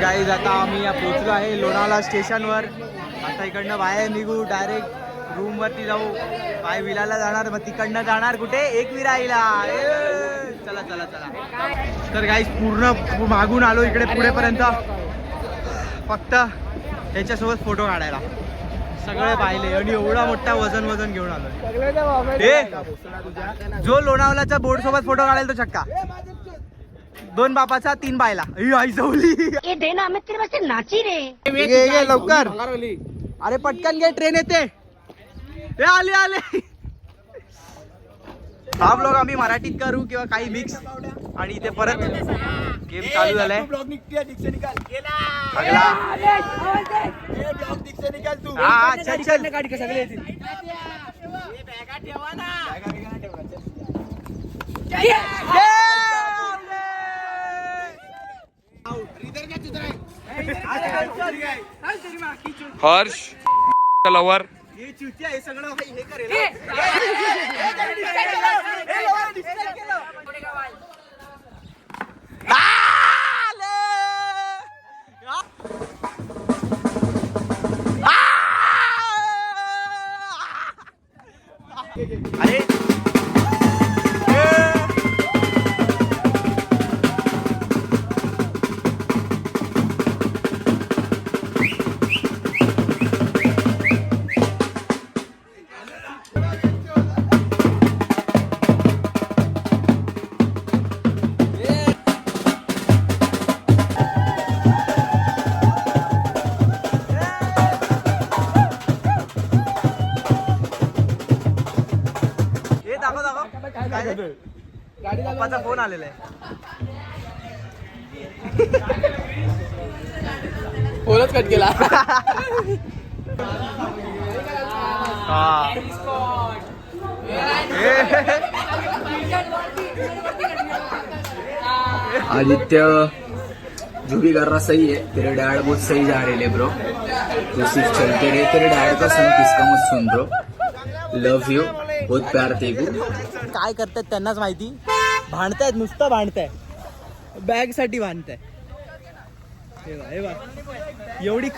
Guys आता आम्ही पोहोचलो आहे लोणावळा स्टेशनवर. आता इकडनं बाहेर निघू, डायरेक्ट रूम वरती जाऊ. बाय विलाला जाणार, मग तिकडनं जाणार कुठे, एकविराईला. चला चला चला. तर गाईज पूर्ण मागून आलो इकडे पुढेपर्यंत फक्त त्याच्यासोबत फोटो काढायला. सगळे पाहिले आणि एवढा मोठा वजन घेऊन आलो. जो लोणावळ्याच्या बोर्ड सोबत फोटो काढेल तो चक्का. 2 बापाचा 3 बायला. आई जवली नाची रे लवकर. अरे पटकन घे, ट्रेन येते. आले आले. हा ब्लॉग आम्ही मराठीत करू किंवा काही मिक्स. आणि इथे परत गेम चालू झालाय. हर्ष लवर हे चुतिया हे सगळं हे करेल. अरे पप्पाचा फोन आलेला आहे. फोनच कट केला. आदित्य जो भी कर रहा सही है. तेरे डैड बहुत सही जा रहे ब्रो. तो सिर्फ चलते रहे. तेरे डैड का सन किसका मत सुन ब्रो. Love you. बहुत प्यार तेगू. काय करतायत त्यांनाच माहिती. भांडतायत, नुसतं भांडताय. बॅग साठी भांडताय.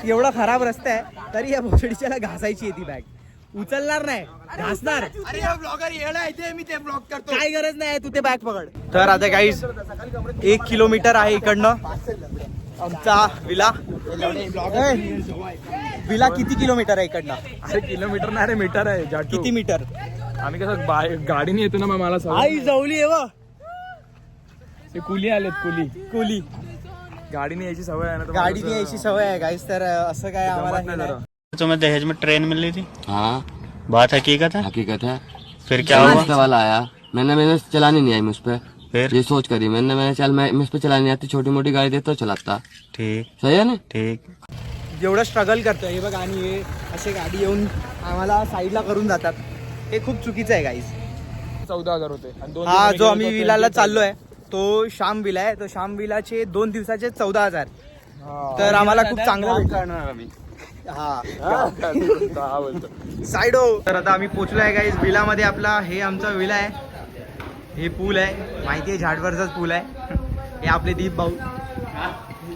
एवढा खराब रस्ता आहे तरी या भोसडीच्याला घासायची आहे ती बॅग. उचलणार नाही, घासणार. काय गरज नाही, तू ते बॅग पकड. तर आता गाईज 1 किलोमीटर आहे इकडनं आमचा विला. विला किती किलोमीटर आहे इकडनं? अरे किलोमीटर नाही रे, मीटर आहे. किती मीटर? आम्ही कसं गाडीने येतो ना, मग मला आई जवली आहे व. ते कुली आलेत, कुली. गाडीने यायची सवय आहे ना. गाडीने यायची सवय आहे गाईस. तर असं काय आम्हाला तुम्हें दहेज में ट्रेन मिल रही थी? हाँ बात हकीकत है? हकीकत है. फिर क्या हुआ? वाला आया, मैंने चलानी नहीं आई मुझ पे. फिर ये सोच करी मैंने चल मैं मुझ पे चलानी आती, छोटी मोटी गाड़ी देता तो चलाता. ठीक, सही है ना. ठीक. जेवढं स्ट्रगल करतोय हे बघ. आणि हे असे गाडी येऊन आम्हाला साईडला करून जातात. हे खूप चुकीचं आहे गाईस. 14,000 होते. हा जो आम्ही विलाला चाललोय तो श्याम विला आहे. तो श्याम विलाचे 2 दिवसाचे 14,000. तर आम्हाला खूप चांगलं करणार आम्ही. साईड हो. तर आता आम्ही पोचलोय गाईज विलामध्ये. आपला हे आमचा विला आहे. हे पूल आहे, माहिती आहे, झाडवरचाच पूल आहे. हे आपले दीप भाऊ.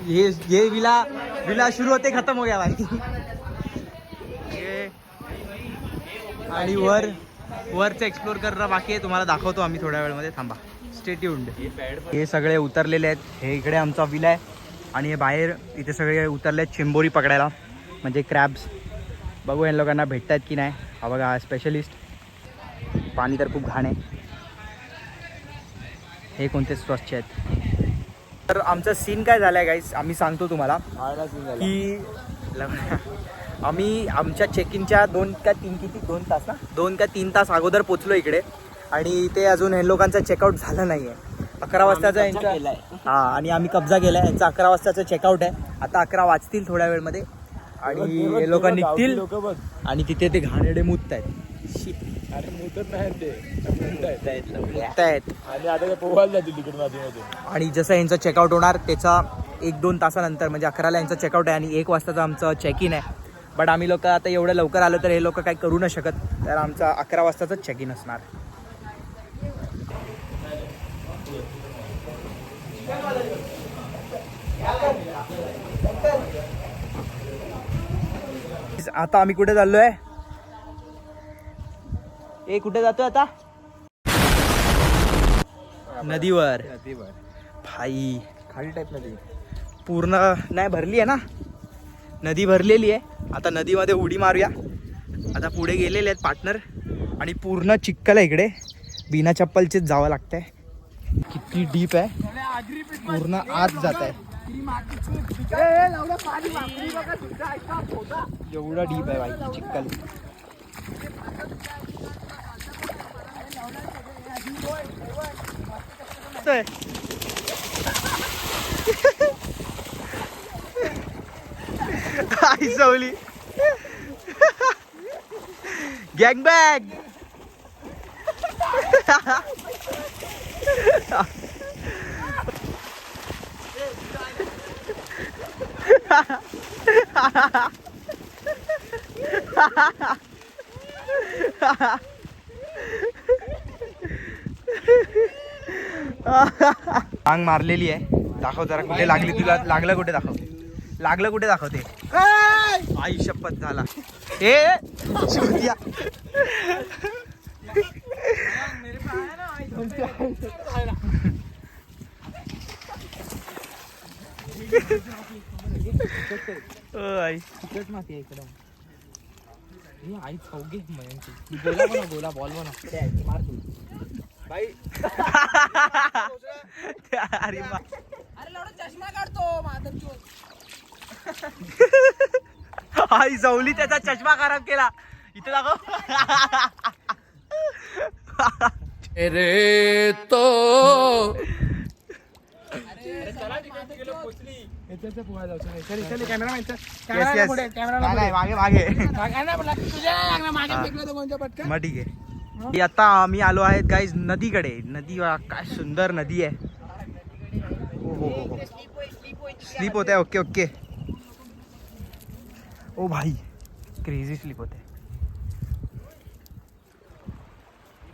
हे विला सुरू होते खतम हो गया भाई. आणि वरचं एक्सप्लोर करणं बाकी आहे. तुम्हाला दाखवतो आम्ही थोड्या वेळामध्ये. थांबा, स्टे ट्यून्ड. हे सगळे उतरलेले आहेत. हे इकडे आमचा विला आहे. आणि हे बाहेर इथे सगळे उतरले आहेत चिंबोरी पकडायला, म्हणजे क्रॅब्स. बघू या लोकांना भेटतात की नाही. हा बघा स्पेशलिस्ट. पाणी तर खूप घाण आहे. हे कोणते स्वच्छ आहेत. तर आमचा सीन काय झाला आहे गाईस, आम्ही सांगतो तुम्हाला. की आम्ही आमच्या चेक इनच्या 2 का 3 तास अगोदर पोचलो इकडे. आणि इथे अजून हे लोकांचा चेकआउट झाला नाही आहे. 11 वाजताचा यांचा. हां, आणि आम्ही कब्जा केला आहे. यांचा 11 वाजताचं चेकआउट आहे. आता 11 वाजतील थोड्या वेळमध्ये. आणि हे लोक निघतील आणि तिथे ते घाणेरडे मुतत आहेत. आणि जसं यांचं चेकआउट होणार त्याचा 1-2 तासानंतर, म्हणजे 11ला यांचं चेकआउट आहे आणि 1 वाजताचं आमचं चेक इन आहे. बट आम्ही लोक आता एवढं लवकर आलो तर हे लोक काही करू नाही शकत. तर आमचा 11 वाजताच चेक इन असणार. आता आम्ही कुठे चाललोय? कुठे जातोय आता? नदीवर. भाई खाली टाईप नदी पूर्ण नाही भरली आहे ना, नदी भरलेली आहे. आता नदीमध्ये उडी मारूया. आता पुढे गेलेले आहेत पार्टनर आणि पूर्ण चिखल आहे इकडे, बिना चप्पलचेच जावं लागतंय. किती डीप आहे, पूर्ण आत जात आहे. एवढा डीप आहे बाई चिखल. आई सवली गँग बॅग. आंग मारलेली आहे. दाखव जरा कुठे लागली तुला. लागलं कुठे दाखव. लागलं कुठे दाखवते. आई शपथ झाला. चुतिया. आई आई खाऊगे गोला बॉल बना मार तू भाई. अरे चष्मा काढतो आई जवली त्याचा चष्मा खराब केला. इथे दाखव. रे तो मागे मागे. मग ठीक आहे. आता आम्ही आलो आहेत गाईज नदीकडे. नदी काय सुंदर नदी आहे. हो स्लीप होत आहे. Okay okay. ओ भाई क्रेझी स्लीप होते.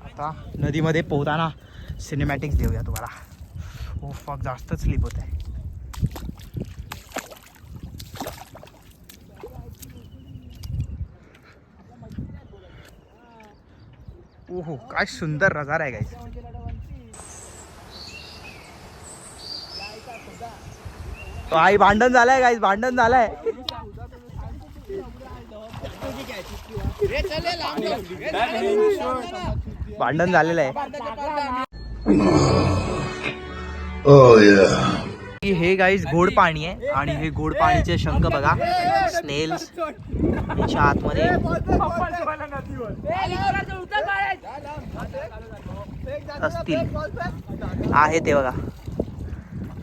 आता नदीमध्ये पोहताना सिनेमॅटिक्स देऊया तुम्हाला. हो फक जास्तच स्लीप होत आहे. ओहो काय सुंदर नजारा आहे गाईस. आई भांडण झालंय गाईस, भांडण झालंय. भांडण झालेलं आहे. हे गाईस गोड पाणी आहे आणि हे गोड पाणीचे शंख बघा. स्नेल्स याच्या आतमध्ये असतील. आहे ते बघा.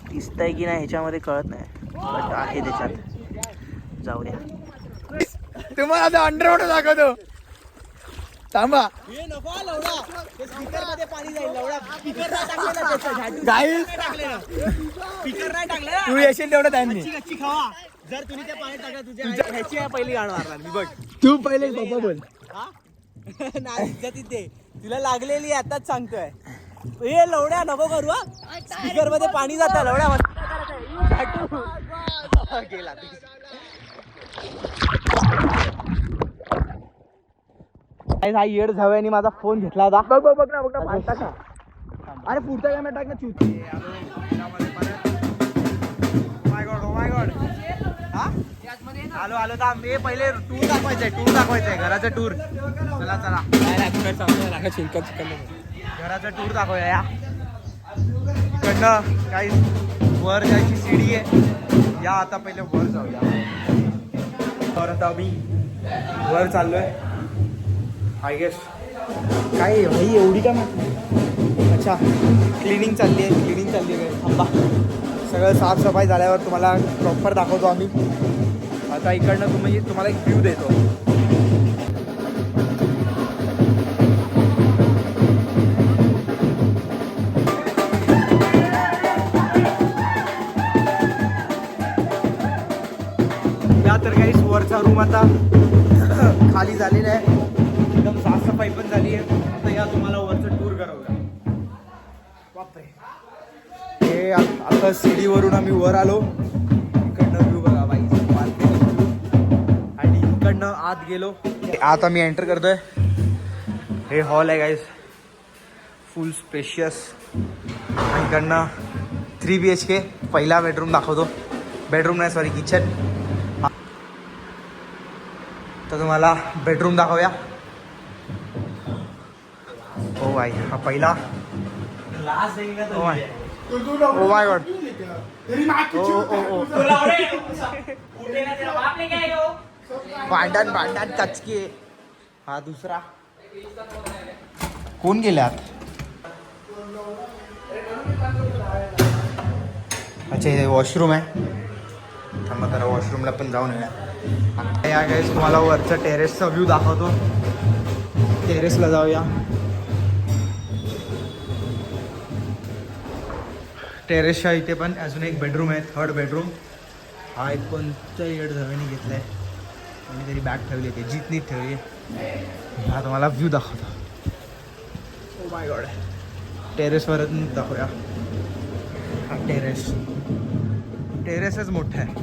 दिसतंय की नाही ह्याच्यामध्ये कळत नाही, बट आहे त्याच्यात. जाऊ द्या. तुम्हाला आता अंडरवॉटर दाखवतो. थांबा तू येशील तेवढं त्यांनी. जर तुम्ही त्या पाण्यात टाकलं तुझ्या ह्याची पहिली गाणं मारणार मी बघ. तू पहिले पप्पा बोल. नाही तिथे तिला लागलेली आताच सांगतोय. हे लवड्या नको करू. स्पीकर मध्ये पाणी जातं. लवड्या गेला. हा येड झाव्याने माझा फोन घेतला होता. बघ बघ बघ ना बघ ना टाक ना. अरे पुढचा कॅमेरा टाक ना. चूत. माय गॉड. आलो आलो थांब. हे पहिले टूर दाखवायचंय. टूर दाखवायचंय घराचं टूर. चला चला घराचं टूर दाखवूया. या इकडनं काही वर जायची सीडी आहे. या आता पहिले वर जाऊया. तर आता आम्ही वर चाललोय. आय गेस काय भाई एवढी का मग. अच्छा क्लिनिंग चालली आहे. क्लिनिंग चालली आहे. थांबा सगळं साफसफाई झाल्यावर तुम्हाला प्रॉपर दाखवतो आम्ही. आता इकडनं तुम्हाला एक व्ह्यू देतो. या तर काही वरचा रूम आता खाली झालेला आहे. एकदम साफसफाई पण झाली आहे. आता या तुम्हाला वरचं टूर करवलं. बापरे. हे आता सीडीवरून आम्ही वर आलो. इकडनं इकडनं आत गेलो. आता मी एंटर करतोय. हे हॉल आहे गाईज, फुल स्पेशियस. इकडनं 3 BHK. पहिला बेडरूम दाखवतो. बेडरूम नाही सॉरी, किचन. तर तुम्हाला बेडरूम दाखवूया. ओ भाई, हा पहिला. ओ माय गॉड. भांडण कचके. हा दुसरा. कोण गेल्यात? अच्छा, हे वॉशरूम आहे. थांबा जरा वॉशरूमला पण जाऊन येऊया. या गाईस तुम्हाला वरचं टेरेसचा व्ह्यू दाखवतो. टेरेसला जाऊया. टेरेसच्या इथे पण अजून एक बेडरूम आहे, 3rd बेडरूम. हा एक कोणत्याही जमिनी घेतला आहे. कोणीतरी बॅग ठेवली आहे, जीत नीट ठेवली आहे. हा तुम्हाला व्ह्यू दाखवतो. Oh my god. टेरेसवरच दाखवूया. हा टेरेसच मोठं आहे.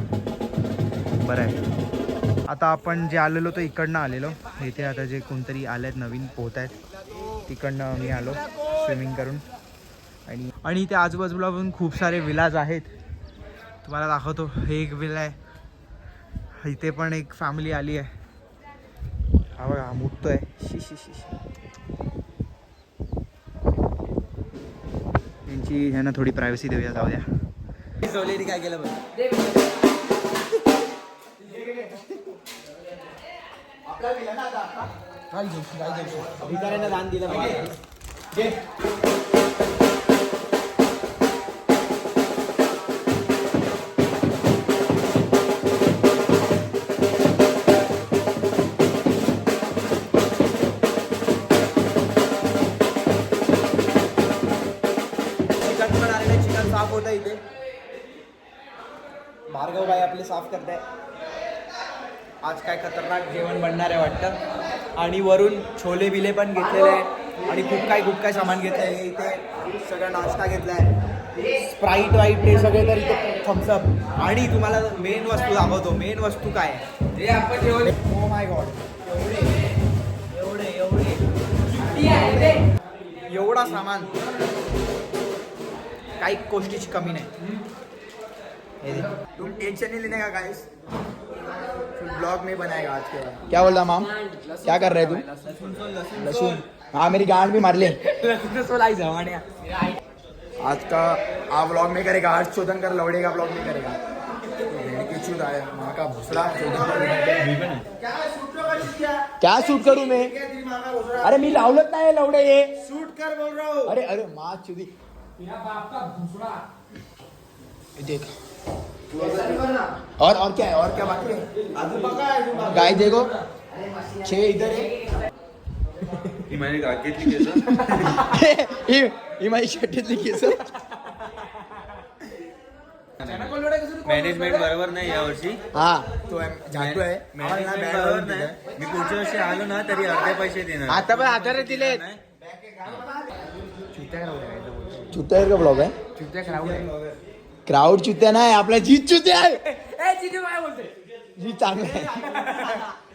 बरं आहे. आता आपण जे आलेलो तो इकडनं आलेलो. इथे आता जे कोणतरी आले आहेत नवीन पोहत आहेत, तिकडनं मी आलो स्विमिंग करून. आणि इथे आजूबाजूला पण खूप सारे विलाज आहेत. तुम्हाला दाखवतो. हे एक विला आहे. इथे पण एक फॅमिली आली आहे. हा बघा, मोठं आहे. यांची ह्यांना थोडी प्रायव्हसी देऊया. जाऊ द्या. काय केलं बघ. भिकाऱ्यांना दान दिलं पाहिजे. चिकन साफ होतं इथे. भार्गव बाई आपले साफ करताय. आज काय खतरनाक जेवण बनणार आहे वाटतं. आणि वरून छोले बिले पण घेतलेले आहे. आणि खूप काय सामान घेतलं आहे. इथे सगळं नाश्ता घेतला आहे. स्प्राईट वाईट हे सगळे तर इथे थम्सअप. आणि तुम्हाला मेन वस्तू दाखवतो. मेन वस्तू काय आहे. ओ माय गॉड, एवढा सामान. काही गोष्टीची कमी नाही. तुम टेंशन नहीं लेने का गाइस, ब्लॉग में बनाएगा आज के बाद. क्या बोल रहा माम, क्या कर रहे तू? लहसुन. हाँ मेरी गांड भी मार ले. आज का आप ब्लॉग में करेगा. आज चोदन कर लौड़े का ब्लॉग में करेगा. का भुसड़ा क्या शूट करूं मैं? अरे मी लावलत नाही लवडे. ये शूट कर बोल रहा हूँ. अरे माँ चुदी. देख. और क्या है, और क्या बाकी है? गाय देखो 6 इधर है. ही माझी गाडीतली केस. ही माझी शर्टीतली केस. मॅनेजमेंट बरोबर नाही यावर्षी. हा तो जातो आहे. मॅनेजमेंट बरोबर नाही. मी पुढच्या वर्षी आलो ना तरी अर्धे पैसे देणार. आता पण 1000 दिले. चुत्या का ब्लॉग आहे. चुत्या क्राऊड आहे. क्राऊड चुत्या नाही, आपला जीत चुत्या आहे. जीत काय बोलते. जीत चांगला आहे.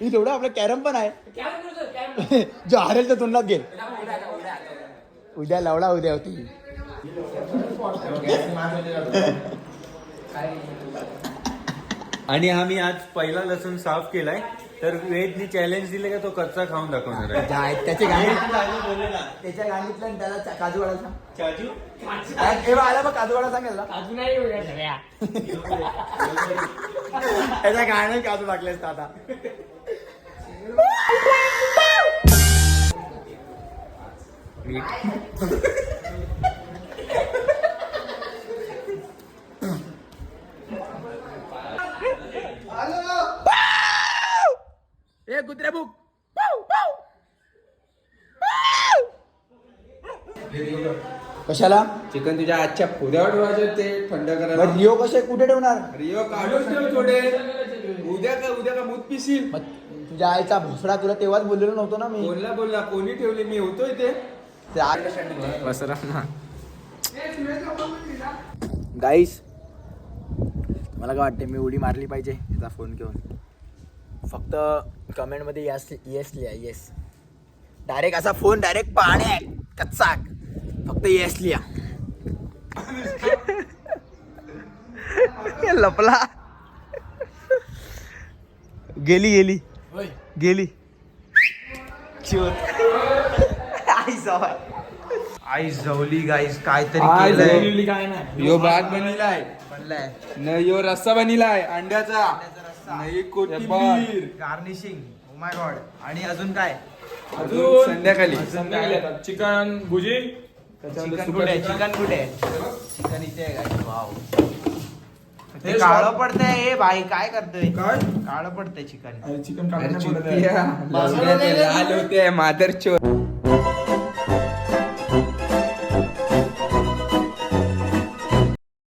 ही तेवढं आपलं कॅरम पण आहे. जो हारेल तर तोंडात घेईल. उद्या लवडा उद्या होती. आणि आम्ही आज पहिला लसूण साफ केलाय. तर वेदनी चॅलेंज दिले का तो कच्चा खाऊन दाखवणार आहे. त्याच्या गाणीतलं आणि त्याला काजूवाडा सांग. आला बघ काजूवाडा सांगेल ना. काजू नाही एवढ्या सगळ्या. त्याच्या गाणं काजू टाकले असतं आता. ए कुत्रे बुक. कशाला? चिकन तुझ्या आजच्या पुद्यावर ठेवायचं ते थंड करायला. रिओ कसे कुठे ठेवणार? रिओ काढून ठेव थोडे. उद्या का मूत पिशील. तुझ्या आईचा भुसडा तुला तेव्हाच बोललेलो नव्हतो ना मी. बोलला कोणी ठेवले. मी होतो इथे. गाईस मला काय वाटते, मी उडी मारली पाहिजे त्याचा फोन घेऊन. फक्त कमेंट मध्ये यस येस लिहा येस. डायरेक्ट असा फोन डायरेक्ट पाहणे कच्चा फक्त येस लिहा. लपला गेली गेली गेली आई जवली गाईस काहीतरी केलंय. काय नाही यो भात बनिलाय बनलाय न यो रस्सा बनिलाय अंड्याचा नाही कोथिंबीर गार्निशिंग. O my God. आणि अजून काय? अजून संध्याकाळी चिकन भुजी चिकन कुठे आहे? चिकन कुठे आहे? चिकन इथे आहे गाईस. वाव. ते काळं पडतंय. हे भाई काय करतोय? काळं पडतंय चिकन. चिकन अरे चुतिया, लाल होते मादर चोर.